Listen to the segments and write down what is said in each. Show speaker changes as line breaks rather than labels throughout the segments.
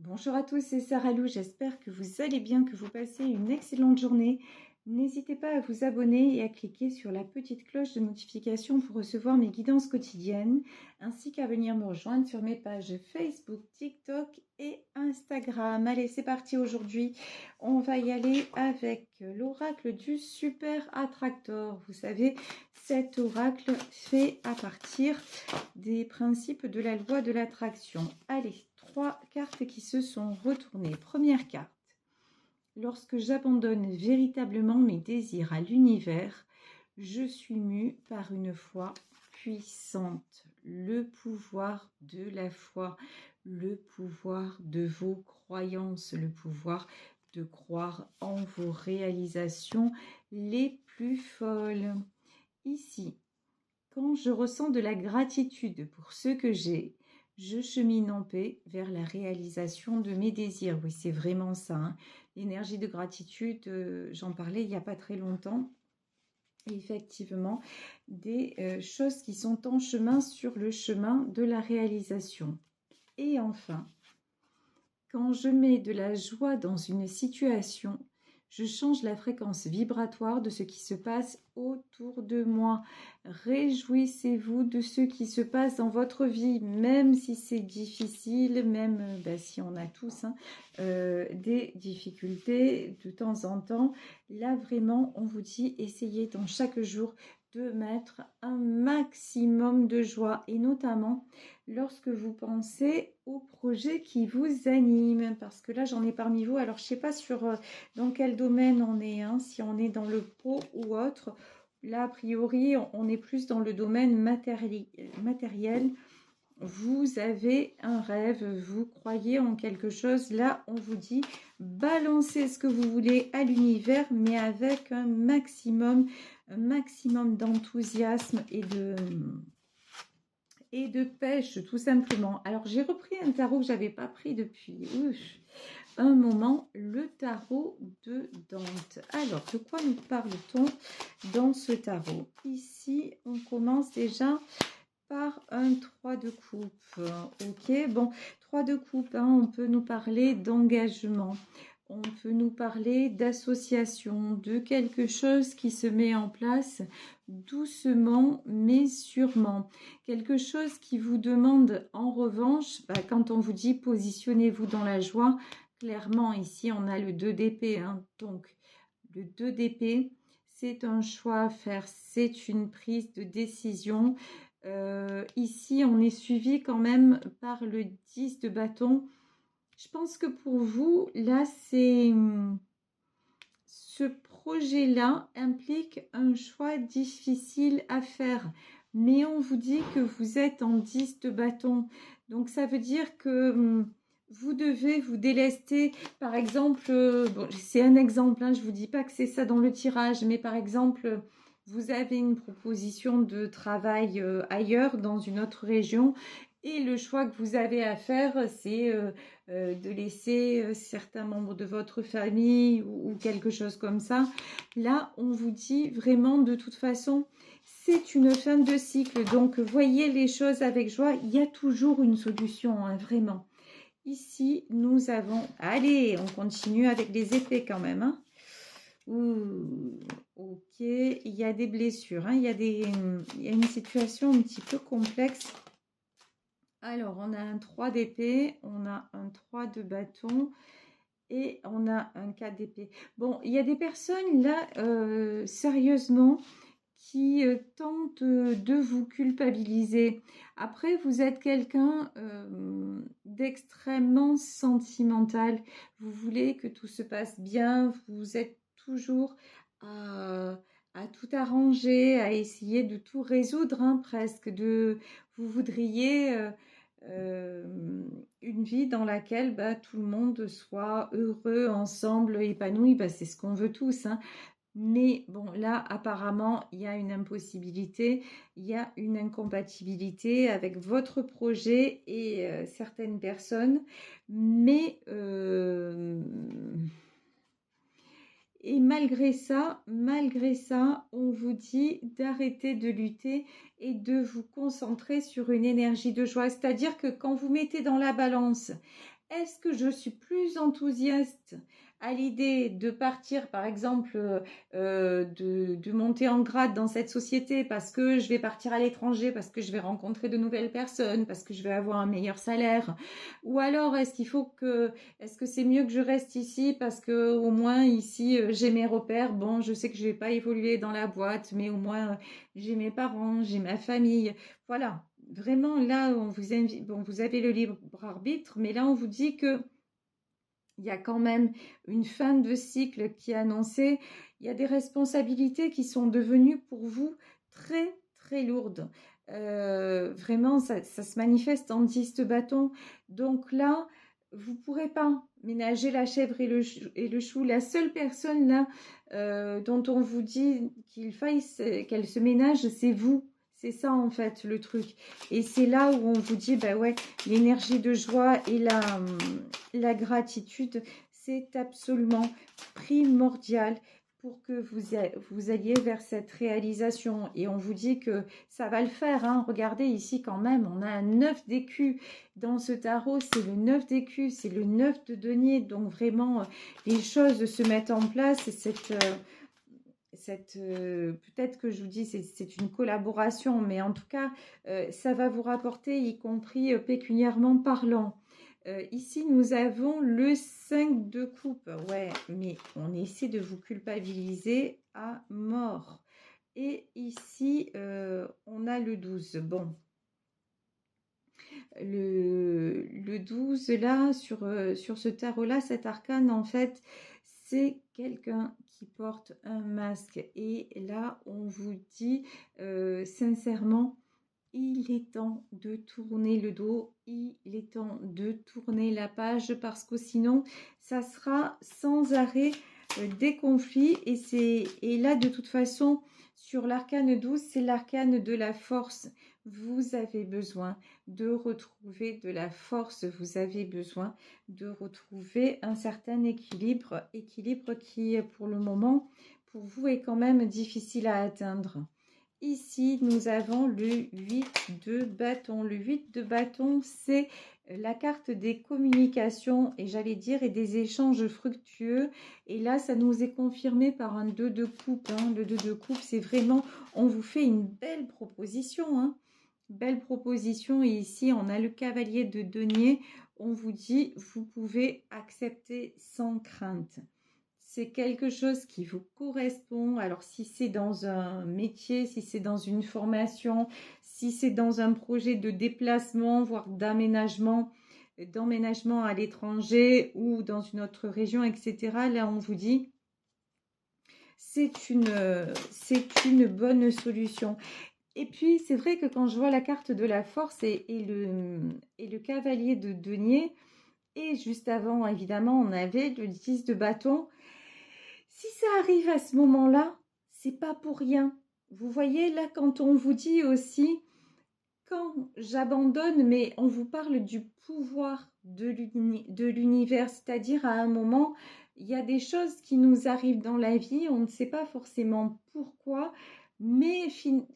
Bonjour à tous, c'est Sarah Lou, j'espère que vous allez bien, que vous passez une excellente journée. N'hésitez pas à vous abonner et à cliquer sur la petite cloche de notification pour recevoir mes guidances quotidiennes, ainsi qu'à venir me rejoindre sur mes pages Facebook, TikTok et Instagram. Allez, c'est parti aujourd'hui. On va y aller avec l'oracle du super attracteur. Vous savez, cet oracle fait à partir des principes de la loi de l'attraction. Allez, 3 cartes qui se sont retournées. Première carte. Lorsque j'abandonne véritablement mes désirs à l'univers, je suis mue par une foi puissante. Le pouvoir de la foi, le pouvoir de vos croyances, le pouvoir de croire en vos réalisations les plus folles. Ici, quand je ressens de la gratitude pour ce que j'ai, je chemine en paix vers la réalisation de mes désirs. Oui, c'est vraiment ça, hein. L'énergie de gratitude, j'en parlais il n'y a pas très longtemps. Effectivement, des choses qui sont en chemin sur le chemin de la réalisation. Et enfin, quand je mets de la joie dans une situation, je change la fréquence vibratoire de ce qui se passe autour de moi. Réjouissez-vous de ce qui se passe dans votre vie, même si c'est difficile, même si on a tous des difficultés de temps en temps. Là, vraiment, on vous dit, essayez dans chaque jour de mettre un maximum de joie, et notamment lorsque vous pensez au projet qui vous anime, parce que là j'en ai parmi vous, alors je ne sais pas dans quel domaine on est, hein, si on est dans le pro ou autre. Là a priori on est plus dans le domaine matériel. Vous avez un rêve, vous croyez en quelque chose, là on vous dit balancez ce que vous voulez à l'univers, mais avec un maximum d'enthousiasme et de pêche, tout simplement. Alors, j'ai repris un tarot que je n'avais pas pris depuis un moment, le tarot de Dante. Alors, de quoi nous parle-t-on dans ce tarot? Ici, on commence déjà par un 3 de coupe. Ok, bon, 3 de coupe, hein, on peut nous parler d'engagement. On peut nous parler d'association, de quelque chose qui se met en place doucement mais sûrement. Quelque chose qui vous demande en revanche, quand on vous dit positionnez-vous dans la joie, clairement ici on a le 2 d'épée. Hein, donc le 2 d'épée, c'est un choix à faire, c'est une prise de décision. Ici on est suivi quand même par le 10 de bâton. Je pense que pour vous, là, ce projet-là implique un choix difficile à faire. Mais on vous dit que vous êtes en 10 de bâton. Donc, ça veut dire que vous devez vous délester. Par exemple, bon, c'est un exemple, hein, je ne vous dis pas que c'est ça dans le tirage, mais par exemple, vous avez une proposition de travail ailleurs, dans une autre région, et le choix que vous avez à faire, c'est de laisser certains membres de votre famille ou quelque chose comme ça. Là, on vous dit vraiment de toute façon, c'est une fin de cycle. Donc, voyez les choses avec joie. Il y a toujours une solution, hein, vraiment. Ici, nous avons... Allez, on continue avec les épées quand même. Hein. Ouh, ok, il y a des blessures. Hein. Il y a une situation un petit peu complexe. Alors, on a un 3 d'épée, on a un 3 de bâton et on a un 4 d'épée. Bon, il y a des personnes là, sérieusement, qui tentent de vous culpabiliser. Après, vous êtes quelqu'un d'extrêmement sentimental. Vous voulez que tout se passe bien. Vous êtes toujours à tout arranger, à essayer de tout résoudre, hein, presque. Vous voudriez une vie dans laquelle tout le monde soit heureux, ensemble, épanoui. C'est ce qu'on veut tous, hein. Mais bon, là, apparemment, il y a une impossibilité, il y a une incompatibilité avec votre projet et certaines personnes. Mais et malgré ça, on vous dit d'arrêter de lutter et de vous concentrer sur une énergie de joie. C'est-à-dire que quand vous mettez dans la balance Est-ce que je suis plus enthousiaste à l'idée de partir, par exemple, de monter en grade dans cette société parce que je vais partir à l'étranger, parce que je vais rencontrer de nouvelles personnes, parce que je vais avoir un meilleur salaire? Ou alors, est-ce que c'est mieux que je reste ici parce que au moins ici, j'ai mes repères. Bon, je sais que je vais pas évoluer dans la boîte, mais au moins, j'ai mes parents, j'ai ma famille. Voilà. Vraiment, là, on vous invite, bon, vous avez le libre arbitre, mais là, on vous dit que il y a quand même une fin de cycle qui est annoncée. Il y a des responsabilités qui sont devenues pour vous très, très lourdes. Vraiment, ça se manifeste en 10 de bâton. Donc là, vous ne pourrez pas ménager la chèvre et le chou. La seule personne là dont on vous dit qu'elle se ménage, c'est vous. C'est ça en fait le truc. Et c'est là où on vous dit, bah ouais, l'énergie de joie et la gratitude, c'est absolument primordial pour que vous alliez vers cette réalisation. Et on vous dit que ça va le faire. Hein. Regardez ici quand même, on a un 9 d'écus dans ce tarot. C'est le 9 d'écus, c'est le 9 de denier. Donc vraiment, les choses se mettent en place. Peut-être que je vous dis c'est une collaboration, mais en tout cas, ça va vous rapporter, y compris pécuniairement parlant. Ici, nous avons le 5 de coupe. Ouais, mais on essaie de vous culpabiliser à mort. Et ici, on a le 12. Bon. Le 12, là, sur ce tarot-là, cet arcane, en fait, c'est quelqu'un qui porte un masque. Et là, on vous dit sincèrement, il est temps de tourner le dos, il est temps de tourner la page parce que sinon, ça sera sans arrêt des conflits. Et là, de toute façon, sur l'arcane 12, c'est l'arcane de la force. Vous avez besoin de retrouver de la force, vous avez besoin de retrouver un certain équilibre qui, pour le moment, pour vous, est quand même difficile à atteindre. Ici, nous avons le 8 de bâton. Le 8 de bâton, c'est la carte des communications et j'allais dire et des échanges fructueux. Et là, ça nous est confirmé par un 2 de coupe. Hein. Le 2 de coupe, c'est vraiment, on vous fait une belle proposition. Hein. Belle proposition. Et ici, on a le cavalier de denier. On vous dit, vous pouvez accepter sans crainte. C'est quelque chose qui vous correspond. Alors, si c'est dans un métier, si c'est dans une formation, si c'est dans un projet de déplacement, voire d'emménagement à l'étranger ou dans une autre région, etc. Là, on vous dit, c'est une bonne solution. Et puis, c'est vrai que quand je vois la carte de la force et le cavalier de denier, et juste avant, évidemment, on avait le 10 de bâton. Si ça arrive à ce moment-là, c'est pas pour rien. Vous voyez, là, quand on vous dit aussi, quand j'abandonne, mais on vous parle du pouvoir de l'univers, c'est-à-dire à un moment, il y a des choses qui nous arrivent dans la vie, on ne sait pas forcément pourquoi, mais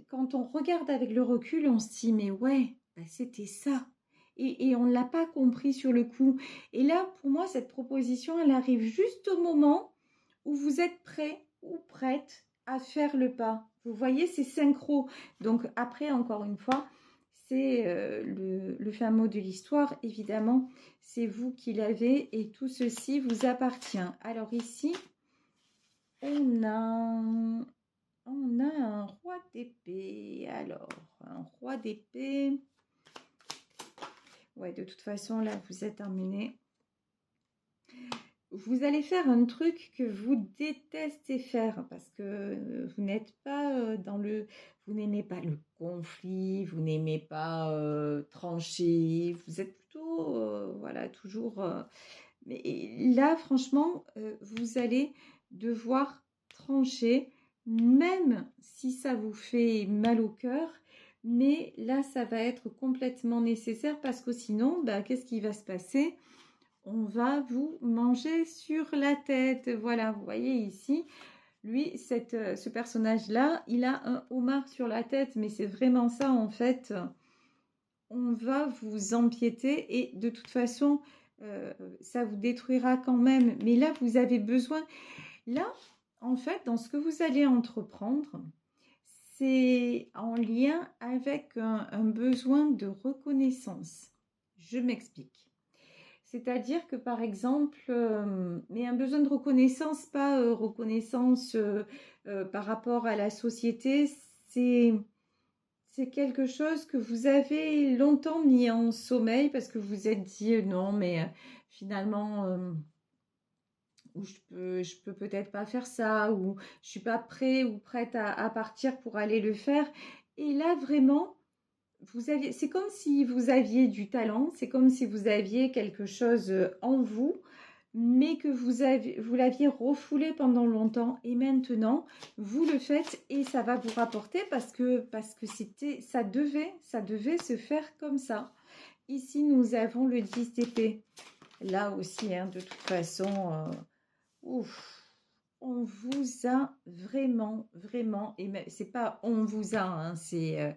quand on regarde avec le recul, on se dit, mais ouais, bah c'était ça. Et on ne l'a pas compris sur le coup. Et là, pour moi, cette proposition, elle arrive juste au moment où vous êtes prêt ou prête à faire le pas. Vous voyez, c'est synchro. Donc après, encore une fois, c'est le fin mot de l'histoire. Évidemment, c'est vous qui l'avez et tout ceci vous appartient. Alors ici, on a un roi d'épée. Alors, un roi d'épée. Ouais, de toute façon, là, vous êtes terminé. Vous allez faire un truc que vous détestez faire parce que vous n'êtes pas vous n'aimez pas le conflit, vous n'aimez pas trancher, vous êtes plutôt, voilà, toujours. Mais là, franchement, vous allez devoir trancher, même si ça vous fait mal au cœur. Mais là, ça va être complètement nécessaire parce que sinon, bah, qu'est-ce qui va se passer ? On va vous manger sur la tête. Voilà, vous voyez ici, lui, ce personnage-là, il a un homard sur la tête, mais c'est vraiment ça en fait. On va vous empiéter et de toute façon, ça vous détruira quand même. Mais là, vous avez besoin. Là, en fait, dans ce que vous allez entreprendre, c'est en lien avec un besoin de reconnaissance. Je m'explique. C'est-à-dire que par exemple, mais un besoin de reconnaissance, pas reconnaissance par rapport à la société, c'est c'est quelque chose que vous avez longtemps mis en sommeil parce que vous vous êtes dit non, mais finalement, ou je peux peut-être pas faire ça, ou je suis pas prêt ou prête à partir pour aller le faire. Et là, vraiment, c'est comme si vous aviez du talent, c'est comme si vous aviez quelque chose en vous, mais que vous l'aviez refoulé pendant longtemps et maintenant vous le faites et ça va vous rapporter parce que ça devait se faire comme ça. Ici, nous avons le 10 d'épée. Là aussi, hein, de toute façon, ouf, on vous a vraiment, vraiment, et c'est pas on vous a, hein, c'est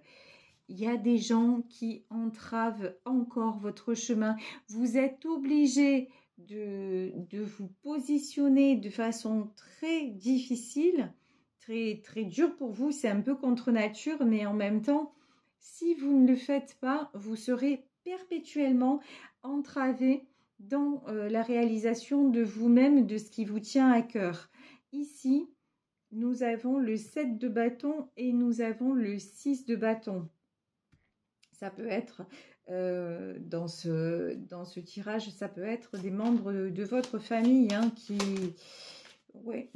il y a des gens qui entravent encore votre chemin. Vous êtes obligé de vous positionner de façon très difficile, très, très dure pour vous. C'est un peu contre nature, mais en même temps, si vous ne le faites pas, vous serez perpétuellement entravé dans la réalisation de vous-même, de ce qui vous tient à cœur. Ici, nous avons le 7 de bâton et nous avons le 6 de bâton. Ça peut être, dans ce tirage, ça peut être des membres de votre famille hein, ouais,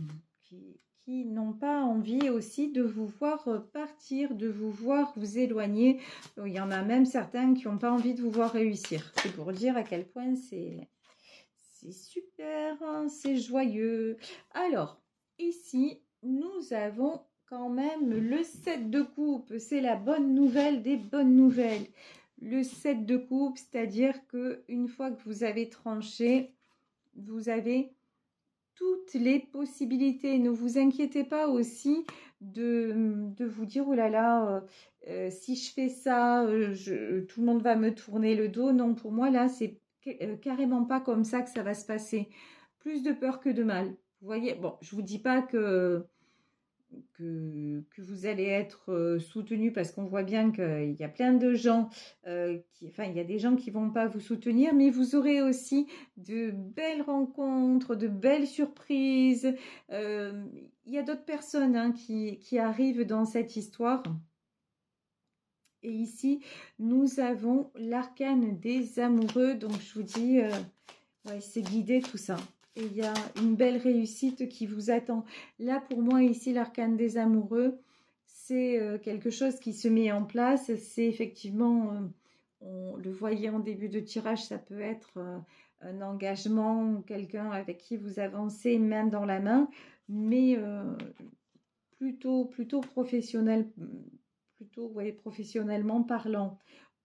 qui n'ont pas envie aussi de vous voir partir, de vous voir vous éloigner. Il y en a même certains qui n'ont pas envie de vous voir réussir. C'est pour dire à quel point c'est super, hein, c'est joyeux. Alors, ici, nous avons quand même le 7 de coupe, c'est la bonne nouvelle des bonnes nouvelles. Le 7 de coupe, c'est-à-dire qu'une fois que vous avez tranché, vous avez toutes les possibilités. Ne vous inquiétez pas aussi de vous dire, oh là là, si je fais ça, tout le monde va me tourner le dos. Non, pour moi, là, c'est carrément pas comme ça que ça va se passer. Plus de peur que de mal. Vous voyez, bon, je vous dis pas que vous allez être soutenu parce qu'on voit bien qu'il y a plein de gens, enfin il y a des gens qui vont pas vous soutenir, mais vous aurez aussi de belles rencontres, de belles surprises. Il y a d'autres personnes hein, qui arrivent dans cette histoire. Et ici, nous avons l'arcane des amoureux. Donc je vous dis, ouais, c'est guidé tout ça. Et il y a une belle réussite qui vous attend. Là, pour moi, ici, l'arcane des amoureux, c'est quelque chose qui se met en place. C'est effectivement, on le voyait en début de tirage, ça peut être un engagement, quelqu'un avec qui vous avancez main dans la main, mais plutôt professionnel, plutôt ouais, professionnellement parlant.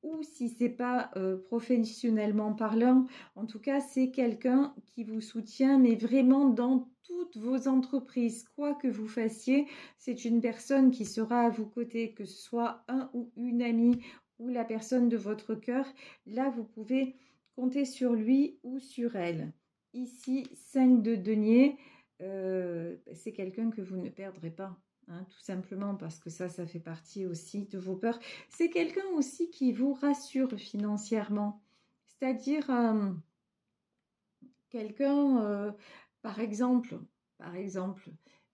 Ou si c'est pas professionnellement parlant, en tout cas, c'est quelqu'un qui vous soutient, mais vraiment dans toutes vos entreprises. Quoi que vous fassiez, c'est une personne qui sera à vos côtés, que ce soit un ou une amie ou la personne de votre cœur. Là, vous pouvez compter sur lui ou sur elle. Ici, 5 de denier, c'est quelqu'un que vous ne perdrez pas. Hein, tout simplement parce que ça fait partie aussi de vos peurs. C'est quelqu'un aussi qui vous rassure financièrement. C'est-à-dire quelqu'un, par exemple,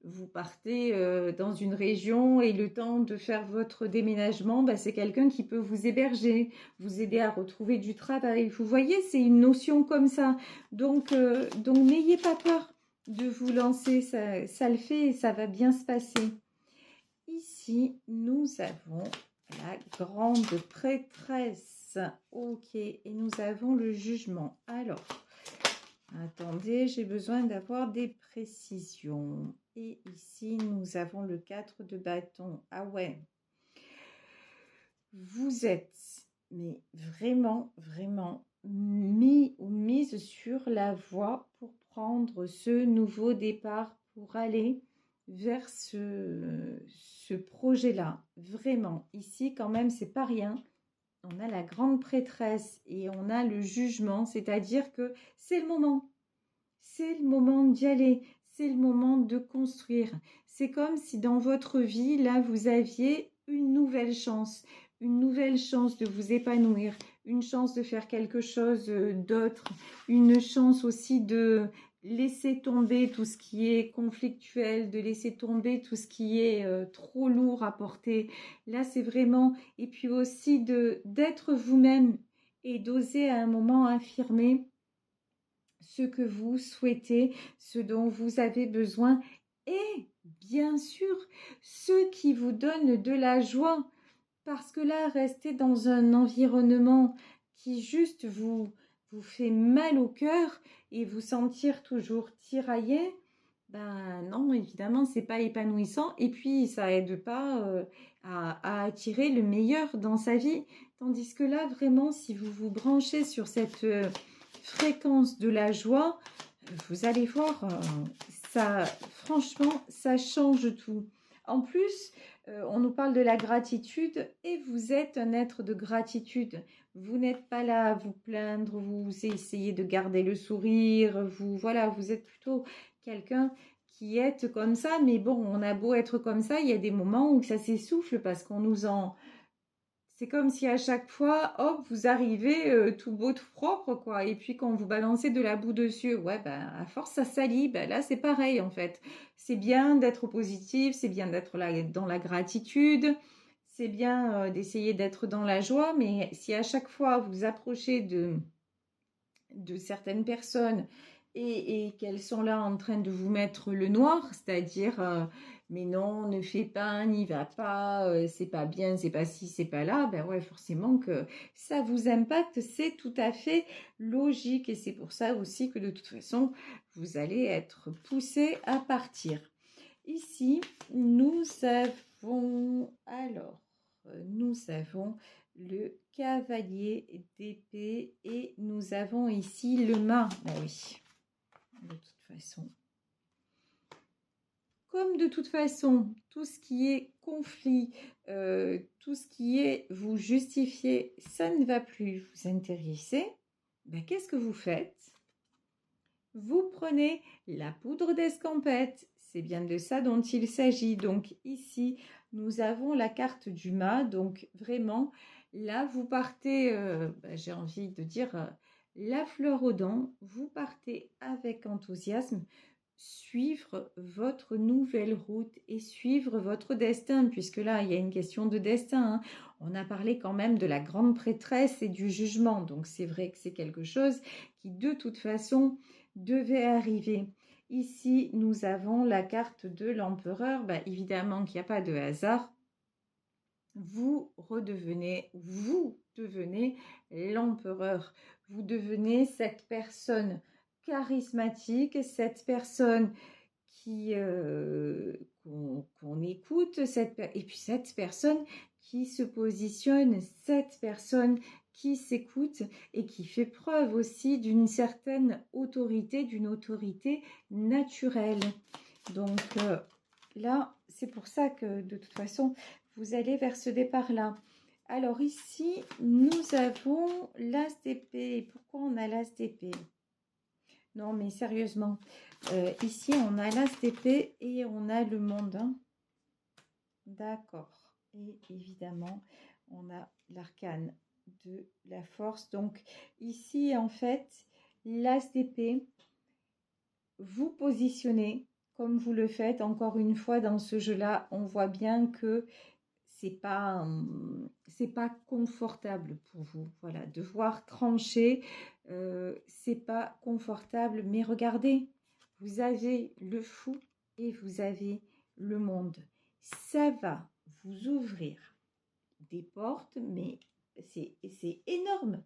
vous partez dans une région et le temps de faire votre déménagement, bah, c'est quelqu'un qui peut vous héberger, vous aider à retrouver du travail. Vous voyez, c'est une notion comme ça. Donc n'ayez pas peur de vous lancer, ça le fait et ça va bien se passer. Ici, nous avons la grande prêtresse. Ok, et nous avons le jugement. Alors, attendez, j'ai besoin d'avoir des précisions. Et ici, nous avons le 4 de bâton. Ah ouais. Vous êtes, mais vraiment, vraiment mis ou mise sur la voie pour prendre ce nouveau départ, pour aller vers ce projet-là. Vraiment, ici, quand même, c'est pas rien. on a la grande prêtresse et on a le jugement, c'est-à-dire que c'est le moment. C'est le moment d'y aller, c'est le moment de construire. C'est comme si dans votre vie, là, vous aviez une nouvelle chance de vous épanouir, une chance de faire quelque chose d'autre, une chance aussi de laisser tomber tout ce qui est conflictuel, de laisser tomber tout ce qui est trop lourd à porter. Là, c'est vraiment, et puis aussi d'être vous-même et d'oser à un moment affirmer ce que vous souhaitez, ce dont vous avez besoin et bien sûr ce qui vous donne de la joie. Parce que là, rester dans un environnement qui juste vous fait mal au cœur et vous sentir toujours tiraillé, ben non, évidemment, c'est pas épanouissant et puis ça aide pas à attirer le meilleur dans sa vie. Tandis que là, vraiment, si vous vous branchez sur cette fréquence de la joie, vous allez voir, ça, franchement, ça change tout. En plus, on nous parle de la gratitude et vous êtes un être de gratitude. Vous n'êtes pas là à vous plaindre, vous essayez de garder le sourire, voilà, vous êtes plutôt quelqu'un qui est comme ça. Mais bon, on a beau être comme ça, il y a des moments où ça s'essouffle parce qu'on nous en... C'est comme si à chaque fois, hop, vous arrivez tout beau, tout propre, quoi. Et puis quand vous balancez de la boue dessus, ouais, ben à force ça salit. Ben là, c'est pareil en fait. C'est bien d'être positif, c'est bien d'être dans la gratitude, c'est bien d'essayer d'être dans la joie. Mais si à chaque fois vous approchez de certaines personnes et qu'elles sont là en train de vous mettre le noir, c'est-à-dire mais non, ne fais pas, n'y va pas, c'est pas bien, c'est pas ci, c'est pas là, ben ouais, forcément que ça vous impacte, c'est tout à fait logique et c'est pour ça aussi que de toute façon, vous allez être poussé à partir. Ici, nous avons le cavalier d'épée et nous avons ici le mât. Ben oui, de toute façon. Comme de toute façon, tout ce qui est conflit, tout ce qui est vous justifier, ça ne va plus vous intéresser, ben, qu'est-ce que vous faites? Vous prenez la poudre d'escampette. C'est bien de ça dont il s'agit. Donc ici, nous avons la carte du mât. Donc vraiment, là, vous partez, j'ai envie de dire, la fleur aux dents. Vous partez avec enthousiasme suivre votre nouvelle route et suivre votre destin, puisque là, il y a une question de destin. Hein. On a parlé quand même de la grande prêtresse et du jugement. Donc c'est vrai que c'est quelque chose qui, de toute façon, devait arriver. Ici, nous avons la carte de l'empereur. Ben, évidemment qu'il n'y a pas de hasard. Vous devenez l'empereur. Vous devenez cette personne charismatique, cette personne qui qu'on écoute, et puis cette personne qui se positionne, cette personne qui s'écoute et qui fait preuve aussi d'une certaine autorité, d'une autorité naturelle. Donc là, c'est pour ça que de toute façon, vous allez vers ce départ-là. Alors ici, nous avons l'as d'épée. Pourquoi on a l'as d'épée? Non, mais sérieusement, ici, on a l'as d'épée et on a le monde. Hein. D'accord. Et évidemment, on a l'arcane de la force. Donc ici, en fait, l'as d'épée, vous positionnez comme vous le faites. Encore une fois, dans ce jeu-là, on voit bien que c'est pas confortable pour vous. Voilà, devoir trancher, c'est pas confortable. Mais regardez, vous avez le fou et vous avez le monde. Ça va vous ouvrir des portes, mais c'est énorme.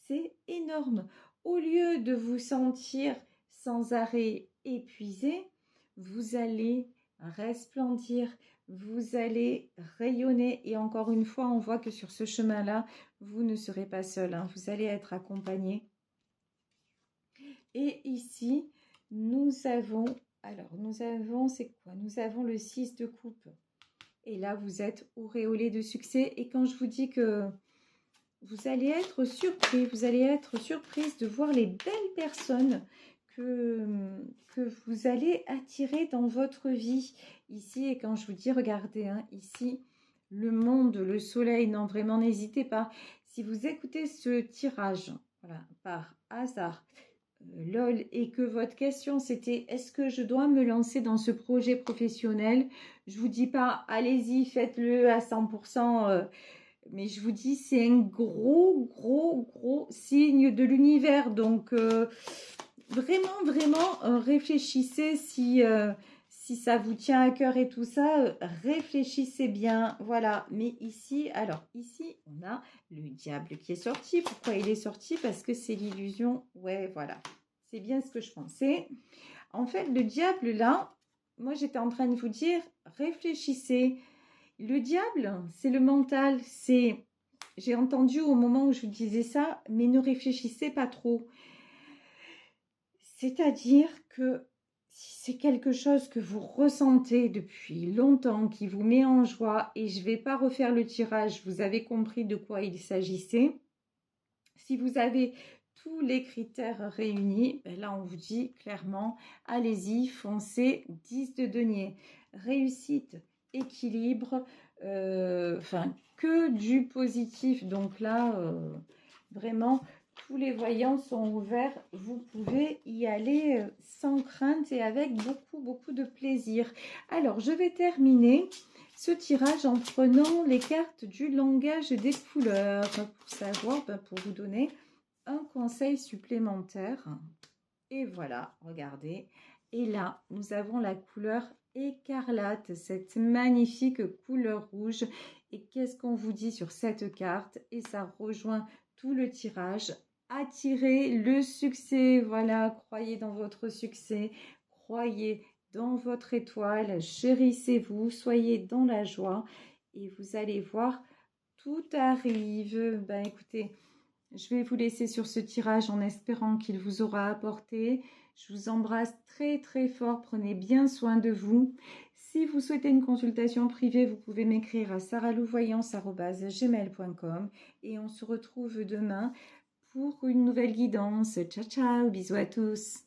C'est énorme. Au lieu de vous sentir sans arrêt épuisé, vous allez resplendir, vous allez rayonner. Et encore une fois, on voit que sur ce chemin-là, vous ne serez pas seul. Hein. Vous allez être accompagné. Et ici, nous avons... Alors, c'est quoi? Nous avons le 6 de coupe. Et là, vous êtes auréolé de succès. Et quand je vous dis que vous allez être surpris, vous allez être surprise de voir les belles personnes que vous allez attirer dans votre vie. Ici, et quand je vous dis, regardez, hein, ici, le monde, le soleil, non, vraiment, n'hésitez pas. Si vous écoutez ce tirage, voilà, par hasard, lol, et que votre question c'était est-ce que je dois me lancer dans ce projet professionnel, je vous dis pas allez-y, faites-le à 100%, mais je vous dis c'est un gros signe de l'univers. Donc vraiment réfléchissez si ça vous tient à cœur et tout ça, réfléchissez bien, voilà. Mais ici, alors ici, on a le diable qui est sorti. Pourquoi il est sorti? Parce que c'est l'illusion, ouais, voilà. C'est bien ce que je pensais. En fait, le diable, là, moi, j'étais en train de vous dire, réfléchissez. Le diable, c'est le mental, c'est... J'ai entendu au moment où je vous disais ça, mais ne réfléchissez pas trop. C'est-à-dire que si c'est quelque chose que vous ressentez depuis longtemps, qui vous met en joie, et je ne vais pas refaire le tirage, vous avez compris de quoi il s'agissait. Si vous avez tous les critères réunis, ben là on vous dit clairement, allez-y, foncez, 10 de denier. Réussite, équilibre, que du positif. Donc là, vraiment, tous les voyants sont ouverts. Vous pouvez y aller sans crainte et avec beaucoup de plaisir. Alors, je vais terminer ce tirage en prenant les cartes du langage des couleurs pour savoir, pour vous donner un conseil supplémentaire. Et voilà, regardez. Et là, nous avons la couleur écarlate, cette magnifique couleur rouge. Et qu'est-ce qu'on vous dit sur cette carte? Et ça rejoint tout le tirage. Attirez le succès. Voilà, croyez dans votre succès. Croyez dans votre étoile. Chérissez-vous. Soyez dans la joie. Et vous allez voir, tout arrive. Ben écoutez, je vais vous laisser sur ce tirage en espérant qu'il vous aura apporté. Je vous embrasse très fort. Prenez bien soin de vous. Si vous souhaitez une consultation privée, vous pouvez m'écrire à saralouvoyance@gmail.com et on se retrouve demain pour une nouvelle guidance. Ciao, bisous à tous.